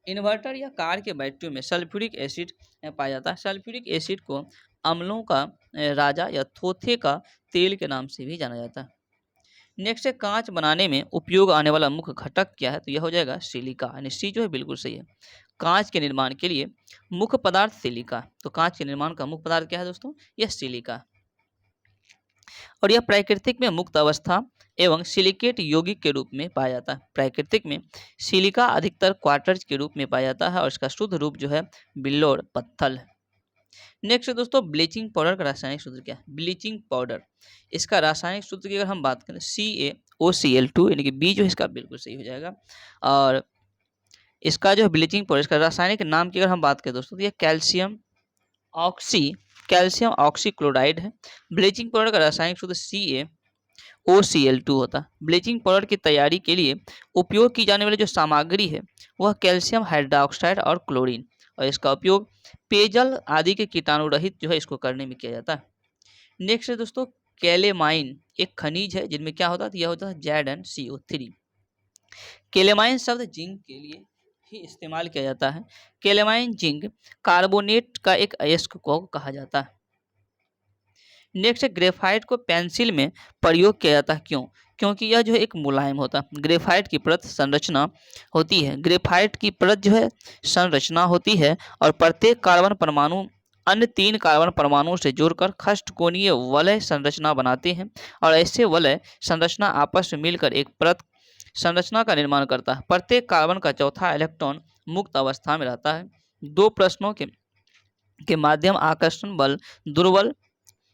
इन्वर्टर या कार के बैटरी में सल्फ्यूरिक एसिड पाया जाता है। सल्फ्यूरिक एसिड को अम्लों का राजा या थोथे का तेल के नाम से भी जाना जाता है। नेक्स्ट है, कांच बनाने में उपयोग आने वाला मुख्य घटक क्या है? तो यह हो जाएगा सिलिका, यानी सी जो है बिल्कुल सही है। कांच के निर्माण के लिए मुख्य पदार्थ सिलिका। तो कांच के निर्माण का मुख्य पदार्थ क्या है दोस्तों? यह सिलिका। और यह प्राकृतिक में मुक्त अवस्था एवं सिलिकेट यौगिक के रूप में पाया जाता है। प्राकृतिक में सिलिका अधिकतर क्वार्टज के रूप में पाया जाता है और इसका शुद्ध रूप जो है बिल्लोर पत्थल है। नेक्स्ट दोस्तों, ब्लीचिंग पाउडर का रासायनिक सूत्र क्या है? ब्लीचिंग पाउडर, इसका रासायनिक सूत्र की अगर हम बात करें CaOCl2, यानी कि बी जो है इसका बिल्कुल सही हो जाएगा। और इसका जो है ब्लीचिंग पाउडर, इसका रासायनिक नाम की अगर हम बात करें दोस्तों तो यह कैल्शियम ऑक्सीक्लोराइड है। ब्लीचिंग पाउडर का रासायनिक सूत्र CaOCl2 होता है। ब्लीचिंग पाउडर की तैयारी के लिए उपयोग की जाने वाली जो सामग्री है वह कैल्शियम हाइड्रोक्साइड और क्लोरीन, और इसका उपयोग पेयजल आदि के कीटाणु रहित जो है इसको करने में किया जाता है। नेक्स्ट है दोस्तों, कैलेमाइन एक खनिज है जिनमें क्या होता है? यह होता है ZnCO3। कैलेमाइन शब्द जिंक के लिए ही इस्तेमाल किया जाता है। कैलेमाइन जिंक कार्बोनेट का एक अयस्क को कहा जाता है। नेक्स्ट है, ग्रेफाइट को पेंसिल में प्रयोग किया जाता है, क्यों? क्योंकि यह जो है एक मुलायम होता है। ग्रेफाइट की परत संरचना होती है, ग्रेफाइट की परत जो है संरचना होती है और प्रत्येक कार्बन परमाणु अन्य 3 कार्बन परमाणुओं से जुड़कर खष्टकोणीय वलय संरचना बनाते हैं और ऐसे वलय संरचना आपस में मिलकर एक परत संरचना का निर्माण करता है। प्रत्येक कार्बन का चौथा इलेक्ट्रॉन मुक्त अवस्था में रहता है। 2 प्रश्नों के माध्यम आकर्षण बल दुर्बल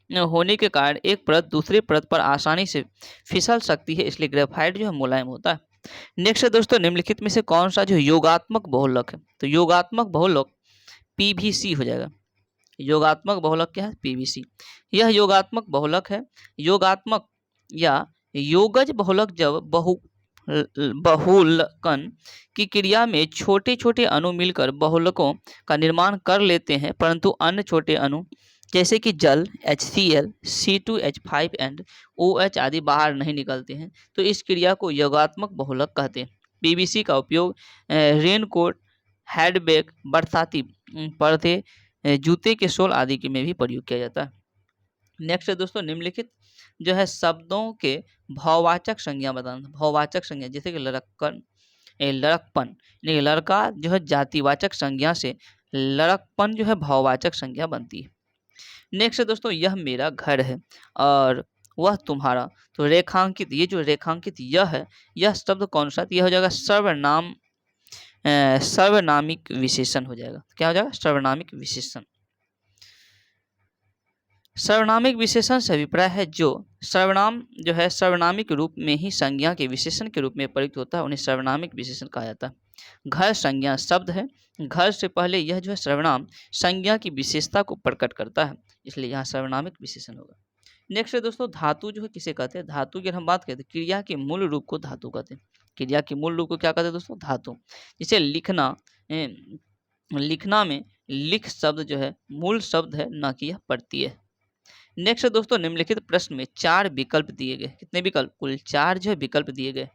होने के कारण एक परत दूसरी परत पर आसानी से फिसल सकती है, इसलिए ग्रेफाइट जो है मुलायम होता है। नेक्स्ट है दोस्तों, निम्नलिखित में से कौन सा जो योगात्मक बहुलक है? तो योगात्मक बहुलक पीवीसी हो जाएगा। योगात्मक बहुलक क्या है? पीवीसी। यह योगात्मक बहुलक है। योगात्मक या योगज बहुलक जब बहुलकन की क्रिया में छोटे छोटे अणु मिलकर बहुलकों का निर्माण कर लेते हैं, परंतु अन्य छोटे अणु जैसे कि जल HCl, C2H5 एंड OH आदि बाहर नहीं निकलते हैं, तो इस क्रिया को योगात्मक बहुलक कहते हैं। पीवीसी का उपयोग रेनकोट, हैडबैग, बरसाती पर्दे, जूते के सोल आदि के में भी प्रयोग किया जाता है। नेक्स्ट है दोस्तों, निम्नलिखित जो है शब्दों के भाववाचक संज्ञा बताना। भाववाचक संज्ञा जैसे कि लड़कपन, यानी लड़का जो है जातिवाचक संज्ञा से लड़कपन जो है भाववाचक संज्ञा बनती है। नेक्स्ट है दोस्तों, यह मेरा घर है और वह तुम्हारा। तो रेखांकित, ये जो रेखांकित यह है, यह शब्द कौन सा? यह हो जाएगा सर्वनाम, सर्वनामिक विशेषण हो जाएगा। क्या हो जाएगा? सर्वनामिक विशेषण। सर्वनामिक विशेषण से अभिप्राय है जो सर्वनाम जो है सर्वनामिक रूप में ही संज्ञा के विशेषण के रूप में प्रयुक्त होता है, उन्हें सर्वनामिक विशेषण कहा जाता है। घर संज्ञा शब्द है। घर से पहले यह जो है सर्वनाम संज्ञा की विशेषता को प्रकट करता है, इसलिए यहाँ सर्वनामिक विशेषण होगा। नेक्स्ट है दोस्तों, धातु जो है किसे कहते हैं? धातु की हम बात करते हैं, क्रिया के मूल रूप को धातु कहते हैं। क्रिया के मूल रूप को क्या कहते हैं दोस्तों? धातु। जैसे लिखना, लिखना में लिख शब्द जो है मूल शब्द है, न कि यह प्रत्यय है। नेक्स्ट दोस्तों, निम्नलिखित प्रश्न में 4 विकल्प दिए गए। कितने विकल्प? कुल 4 जो है विकल्प दिए गए।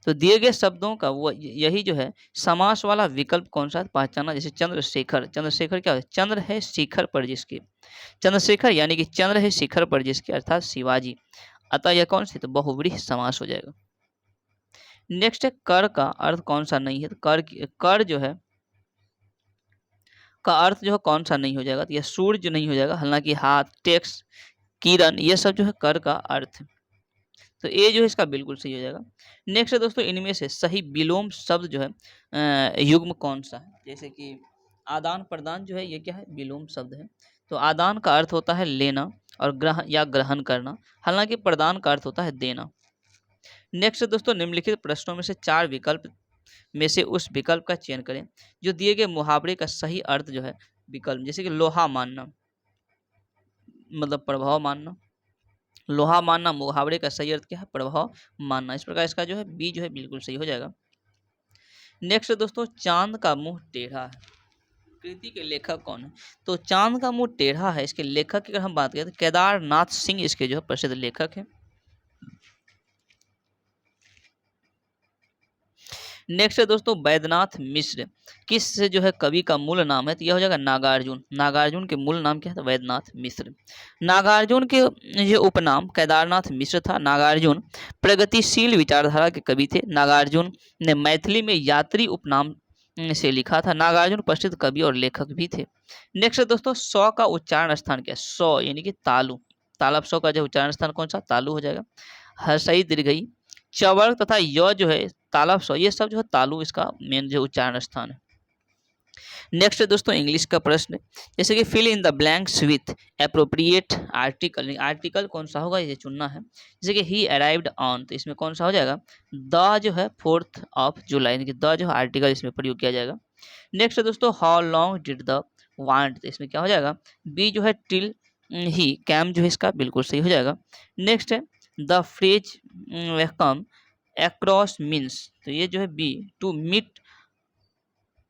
तो दिए गए शब्दों का वो यही जो है समास वाला विकल्प कौन सा पहचाना। जैसे चंद्रशेखर, चंद्रशेखर क्या है? चंद्र है शिखर पर जिसके, चंद्रशेखर यानी कि चंद्र है शिखर पर जिसके, अर्थात शिवाजी। अतः यह कौन सी? तो बहुव्रीहि समास हो जाएगा। नेक्स्ट है कर का अर्थ कौन सा नहीं है? तो कर जो है का अर्थ जो है कौन सा नहीं हो जाएगा? तो यह सूर्य नहीं हो जाएगा, हालांकि हाथ, टेक्स, किरण, ये सब जो है कर का अर्थ है। तो ये जो है इसका बिल्कुल सही हो जाएगा। नेक्स्ट है दोस्तों, इनमें से सही विलोम शब्द जो है युग्म कौन सा है? जैसे कि आदान प्रदान जो है ये क्या है? विलोम शब्द है। तो आदान का अर्थ होता है लेना और ग्रहण या ग्रहण करना, हालांकि प्रदान का अर्थ होता है देना। नेक्स्ट है दोस्तों, निम्नलिखित प्रश्नों में से 4 विकल्प में से उस विकल्प का चयन करें जो दिए गए मुहावरे का सही अर्थ जो है विकल्प। जैसे कि लोहा मानना मतलब प्रभाव मानना, लोहा मानना मुहावरे का सही अर्थ क्या है? प्रभाव मानना। इस प्रकार इसका जो है बी जो है बिल्कुल सही हो जाएगा। नेक्स्ट दोस्तों, चांद का मुंह टेढ़ा है, कृति के लेखक कौन है? तो चांद का मुंह टेढ़ा है, इसके लेखक की अगर हम बात करें तो केदारनाथ सिंह इसके जो है प्रसिद्ध लेखक है। नेक्स्ट है दोस्तों, वैद्यनाथ मिश्र किस से जो है कवि का मूल नाम है? तो यह हो जाएगा नागार्जुन। नागार्जुन के मूल नाम क्या है? तो वैद्यनाथ मिश्र। नागार्जुन के जो उपनाम केदारनाथ मिश्र था। नागार्जुन प्रगतिशील विचारधारा के कवि थे। नागार्जुन ने मैथिली में यात्री उपनाम से लिखा था। नागार्जुन प्रसिद्ध कवि और लेखक भी थे। नेक्स्ट है दोस्तों, सौ का उच्चारण स्थान क्या है? सौ यानी कि तालु। तालब सौ का जो उच्चारण स्थान कौन सा? तालु हो जाएगा। हर्षई दीर्घई चवर्ग तथा य जो है तालब सौ, ये सब जो है तालु इसका मेन जो उच्चारण स्थान है। नेक्स्ट है दोस्तों, इंग्लिश का प्रश्न, जैसे कि fill in the blanks with appropriate article. Article कौन सा होगा ये चुनना है। जैसे कि ही अराइव्ड ऑन, तो इसमें कौन सा हो जाएगा? द जो है 4th of July, यानी कि द जो है आर्टिकल इसमें प्रयोग किया जाएगा। नेक्स्ट है दोस्तों, how long did the want, तो इसमें क्या हो जाएगा? बी जो है टिल ही कैम जो है इसका बिल्कुल सही हो जाएगा। नेक्स्ट है the phrase come across means, तो ये जो है बी टू मीट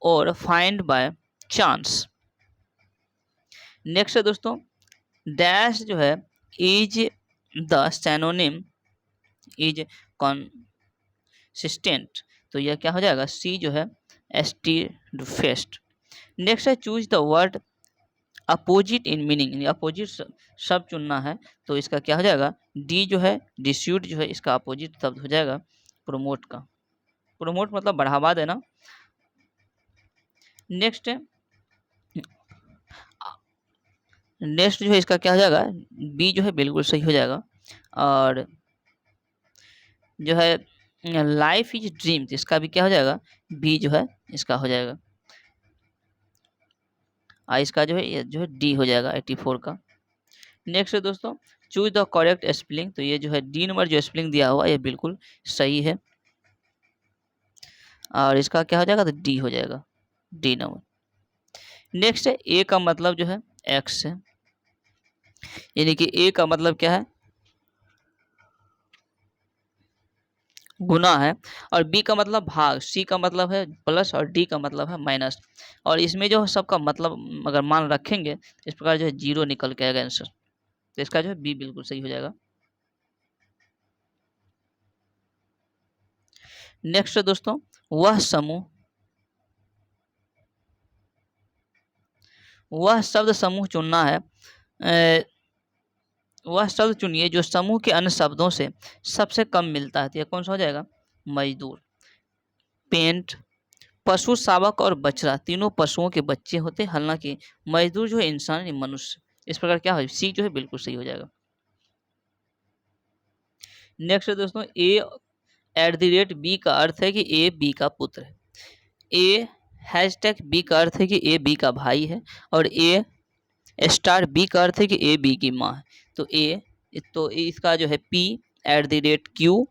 और फाइंड बाय चांस। नेक्स्ट है दोस्तों, डैश जो है is the synonym is consistent, तो यह क्या हो जाएगा? सी जो है स्टीडफेस्ट। नेक्स्ट है choose the word opposite in meaning, opposite शब्द चुनना है, तो इसका क्या हो जाएगा? डी जो है डिस्यूट जो है इसका अपोजिट शब्द हो जाएगा प्रोमोट का। प्रोमोट मतलब बढ़ावा देना। नेक्स्ट है नेक्स्ट जो है इसका क्या हो जाएगा? बी जो है बिल्कुल सही हो जाएगा। और जो है लाइफ इज ड्रीम, इसका भी क्या हो जाएगा? बी जो है इसका हो जाएगा। इसका जो है डी हो जाएगा 84 का। नेक्स्ट है दोस्तों, चूज द करेक्ट स्पेलिंग, तो ये जो है डी नंबर जो स्पेलिंग दिया हुआ ये बिल्कुल सही है। और इसका क्या हो जाएगा, तो डी हो जाएगा, डी नंबर। नेक्स्ट है ए का मतलब जो है एक्स है, यानी कि ए का मतलब क्या है, गुना है, और बी का मतलब भाग, सी का मतलब है प्लस, और डी का मतलब है माइनस। और इसमें जो सबका मतलब अगर मान रखेंगे इस प्रकार जो है जीरो निकल के आएगा आंसर, तो इसका जो है बी बिल्कुल सही हो जाएगा। नेक्स्ट दोस्तों, वह समूह, वह शब्द समूह चुनना है, वह शब्द चुनिए जो समूह के अन्य शब्दों से सबसे कम मिलता है। तो यह कौन सा हो जाएगा, मजदूर, पेंट, पशु, शावक और बछड़ा तीनों पशुओं के बच्चे होते हैं, हालांकि मजदूर जो है इंसान यानी मनुष्य। इस प्रकार क्या हो, सी जो है बिल्कुल सही हो जाएगा। नेक्स्ट दोस्तों, ए एट द रेट बी का अर्थ है कि ए बी का पुत्र है। ए हैशटैग बी का अर्थ है कि ए बी का भाई है, और ए स्टार बी का अर्थ है कि ए बी की माँ है। तो इसका जो है P at the rate Q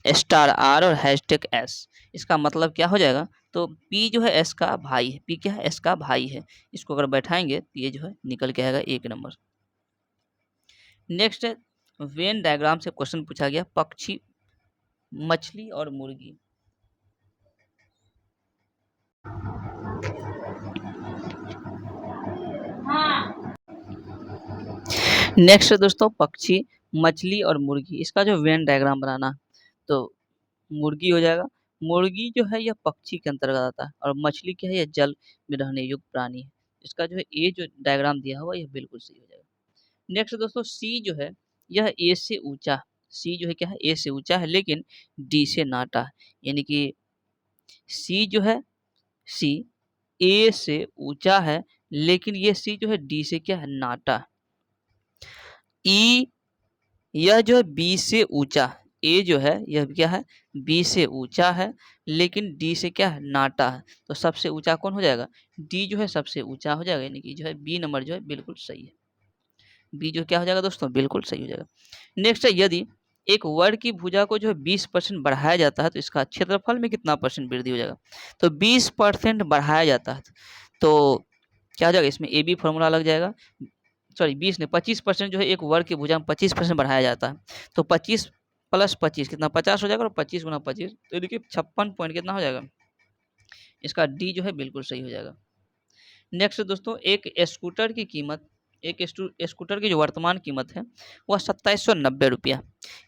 star R और हैशटैग एस, इसका मतलब क्या हो जाएगा, तो पी जो है एस का भाई है, पी क्या है, एस का भाई है। इसको अगर बैठाएंगे तो ये जो है निकल के आएगा एक नंबर। नेक्स्ट है, वेन डायग्राम से क्वेश्चन पूछा गया, पक्षी, मछली और मुर्गी। नेक्स्ट दोस्तों, पक्षी, मछली और मुर्गी, इसका जो वेन डायग्राम बनाना, तो मुर्गी हो जाएगा। मुर्गी जो है यह पक्षी के अंतर्गत आता है, और मछली क्या है, यह जल में रहने योग्य प्राणी है। इसका जो है ए जो डायग्राम दिया हुआ यह बिल्कुल सही हो जाएगा। नेक्स्ट दोस्तों, सी जो है यह ए से ऊंचा, सी जो है क्या है, ए से ऊंचा है लेकिन डी से नाटा है, यानी कि सी जो है, सी ए से ऊंचा है लेकिन ये सी जो है डी से क्या है, नाटा है। ई यह जो है बी से ऊंचा, ए जो है यह क्या है, बी से ऊंचा है लेकिन डी से क्या है, नाटा है। तो सबसे ऊंचा कौन हो जाएगा, डी जो है सबसे ऊंचा हो जाएगा, यानी कि जो है बी नंबर जो है बिल्कुल सही है। बी जो क्या हो जाएगा दोस्तों, बिल्कुल सही हो जाएगा। नेक्स्ट है, यदि एक वर्ग की भुजा को जो है 20% बढ़ाया जाता है तो इसका क्षेत्रफल में कितना परसेंट वृद्धि हो जाएगा, तो 20% बढ़ाया जाता है तो क्या हो जाएगा, इसमें ए बी फॉर्मूला लग जाएगा, सॉरी 20 नहीं 25% जो है एक वर्ग की भुजा में 25% बढ़ाया जाता है, तो 25 प्लस 25 कितना 50 हो जाएगा, और 25 गुना 25 तो देखिए 56 पॉइंट कितना हो जाएगा, इसका डी जो है बिल्कुल सही हो जाएगा। नेक्स्ट दोस्तों, एक स्कूटर की कीमत, एक स्कूटर की जो वर्तमान कीमत है वह 2790 रुपया,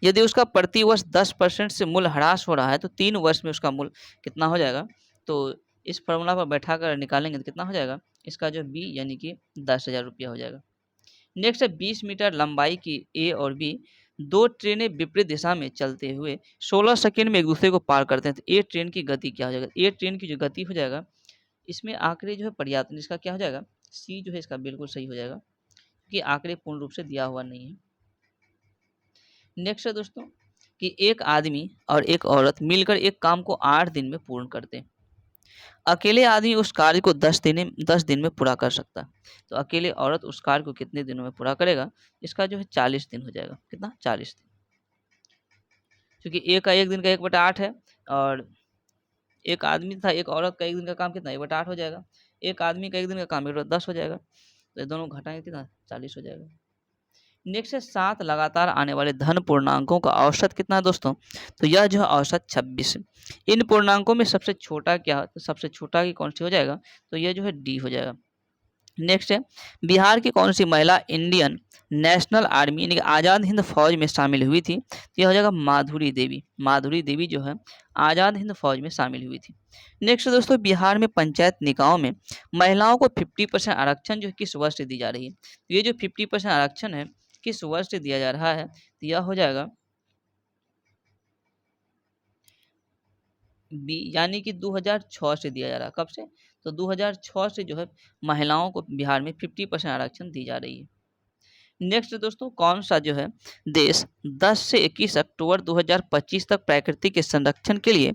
यदि उसका प्रति वर्ष 10% से मूल्य ह्रास हो रहा है तो 3 वर्ष में उसका मूल्य कितना हो जाएगा, तो इस फॉर्मूला पर बैठा कर निकालेंगे तो कितना हो जाएगा, इसका जो बी यानी कि 10,000 रुपया हो जाएगा। नेक्स्ट है, 20 मीटर लंबाई की ए और बी दो ट्रेनें विपरीत दिशा में चलते हुए 16 सेकंड में एक दूसरे को पार करते हैं, तो ए ट्रेन की गति क्या हो जाएगा, ए ट्रेन की जो गति हो जाएगा, इसमें आंकड़े जो है पर्याप्त, इसका क्या हो जाएगा, सी जो है इसका बिल्कुल सही हो जाएगा, क्योंकि आंकड़े पूर्ण रूप से दिया हुआ नहीं है। नेक्स्ट है दोस्तों, कि एक आदमी और एक औरत मिलकर एक काम को 8 दिन में पूर्ण करते हैं, अकेले आदमी उस कार्य को 10 दिन में पूरा कर सकता है, तो अकेले औरत उस कार्य को कितने दिनों में पूरा करेगा, इसका जो है 40 दिन हो जाएगा, कितना 40 दिन, क्योंकि एक का एक दिन का 1/8 है, और एक आदमी था एक औरत का एक दिन का काम कितना 1/8 हो जाएगा, एक आदमी का एक दिन का काम 1/10 हो जाएगा, तो ये दोनों घटाएंगे कितना 40 हो जाएगा। नेक्स्ट है, 7 लगातार आने वाले धन पूर्णांकों का औसत कितना है दोस्तों, तो यह जो है औसत 26 है। इन पूर्णांकों में सबसे छोटा क्या है, तो सबसे छोटा की कौन सी हो जाएगा, तो यह जो है डी हो जाएगा। नेक्स्ट है, बिहार की कौन सी महिला इंडियन नेशनल आर्मी यानी कि आज़ाद हिंद फौज में शामिल हुई थी, तो यह हो जाएगा माधुरी देवी, माधुरी देवी जो है आज़ाद हिंद फौज में शामिल हुई थी। नेक्स्ट दोस्तों, बिहार में पंचायत निकायों में महिलाओं को 50% आरक्षण जो है किस वर्ष से दी जा रही है, तो ये जो 50% आरक्षण है किस वर्ष से दिया जा रहा है, तो यह हो जाएगा बी, यानी कि 2006 से दिया जा रहा है, कब से, तो 2006 से जो है महिलाओं को बिहार में 50% आरक्षण दी जा रही है। नेक्स्ट दोस्तों, कौन सा जो है देश 10 से 21 अक्टूबर 2025 तक प्रकृति के संरक्षण के लिए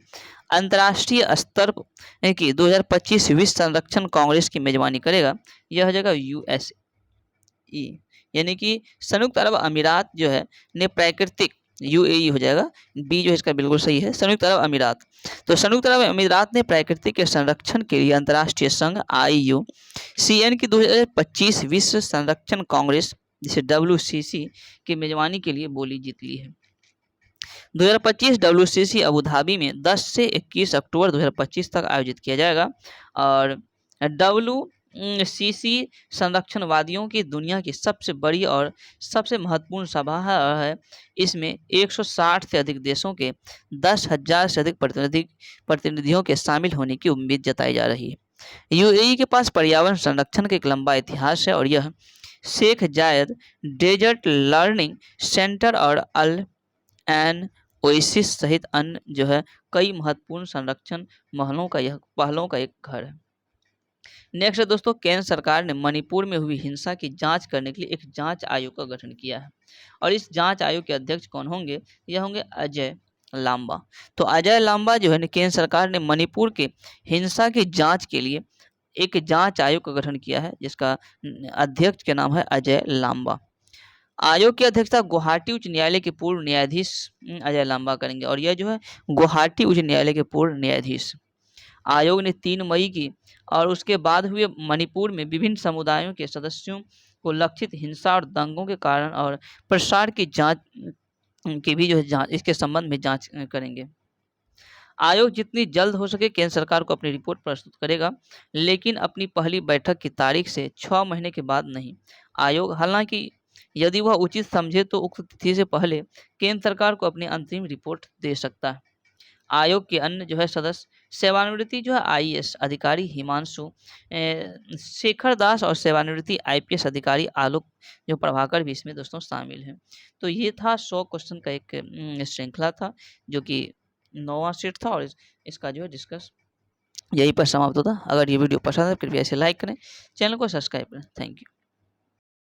अंतर्राष्ट्रीय स्तर यानी कि 2025 विश्व संरक्षण कांग्रेस की मेजबानी करेगा, यह हो जाएगा यूएसई, यानी कि संयुक्त अरब अमीरात जो है ने प्राकृतिक यूएई हो जाएगा, बी जो है इसका बिल्कुल सही है। संयुक्त अरब अमीरात, तो संयुक्त अरब अमीरात ने प्राकृतिक के संरक्षण के लिए अंतर्राष्ट्रीय संघ IUCN की 2025 विश्व संरक्षण कांग्रेस जिसे WCC की मेजबानी के लिए बोली जीत ली है। 2025 WCC अबू धाबी में 10 से 21 अक्टूबर 2025 तक आयोजित किया जाएगा और WCC संरक्षणवादियों की दुनिया की सबसे बड़ी और सबसे महत्वपूर्ण सभा है। इसमें 160 से अधिक देशों के 10,000 से अधिक प्रतिनिधियों के शामिल होने की उम्मीद जताई जा रही है। यूएई के पास पर्यावरण संरक्षण का एक लंबा इतिहास है और यह शेख जायद डेजर्ट लर्निंग सेंटर और अल एन ओएसिस सहित अन्य जो है कई महत्वपूर्ण संरक्षण पहलों का एक घर है। नेक्स्ट है दोस्तों, केंद्र सरकार ने मणिपुर में हुई हिंसा की जांच करने के लिए एक जांच आयोग का गठन किया है और इस जांच आयोग के अध्यक्ष कौन होंगे? यह होंगे अजय लांबा। तो अजय लांबा जो है केंद्र सरकार ने मणिपुर के हिंसा की जांच के लिए एक जांच आयोग का गठन किया है जिसका अध्यक्ष के नाम है अजय लांबा। आयोग की अध्यक्षता गुवाहाटी उच्च न्यायालय के पूर्व न्यायाधीश अजय लांबा करेंगे और यह जो है गुवाहाटी उच्च न्यायालय के पूर्व न्यायाधीश। आयोग ने 3 मई की और उसके बाद हुए मणिपुर में विभिन्न समुदायों के सदस्यों को लक्षित हिंसा और दंगों के कारण और प्रसार की जांच की भी जो है जांच इसके संबंध में जांच करेंगे। आयोग जितनी जल्द हो सके केंद्र सरकार को अपनी रिपोर्ट प्रस्तुत करेगा, लेकिन अपनी पहली बैठक की तारीख से 6 महीने के बाद नहीं। आयोग हालांकि यदि वह उचित समझे तो उक्त तिथि से पहले केंद्र सरकार को अपनी अंतिम रिपोर्ट दे सकता है। आयोग के अन्य जो है सदस्य सेवानिवृत्ति जो है IAS अधिकारी हिमांशु शेखर दास और सेवानिवृत्ति IPS अधिकारी आलोक जो प्रभाकर भी इसमें दोस्तों शामिल हैं। तो ये था 100 क्वेश्चन का एक श्रृंखला था जो कि 9वां सेट था और इसका जो है डिस्कस यहीं पर समाप्त होता। अगर ये वीडियो पसंद है कृपया इसे लाइक करें, चैनल को सब्सक्राइब करें। Thank you.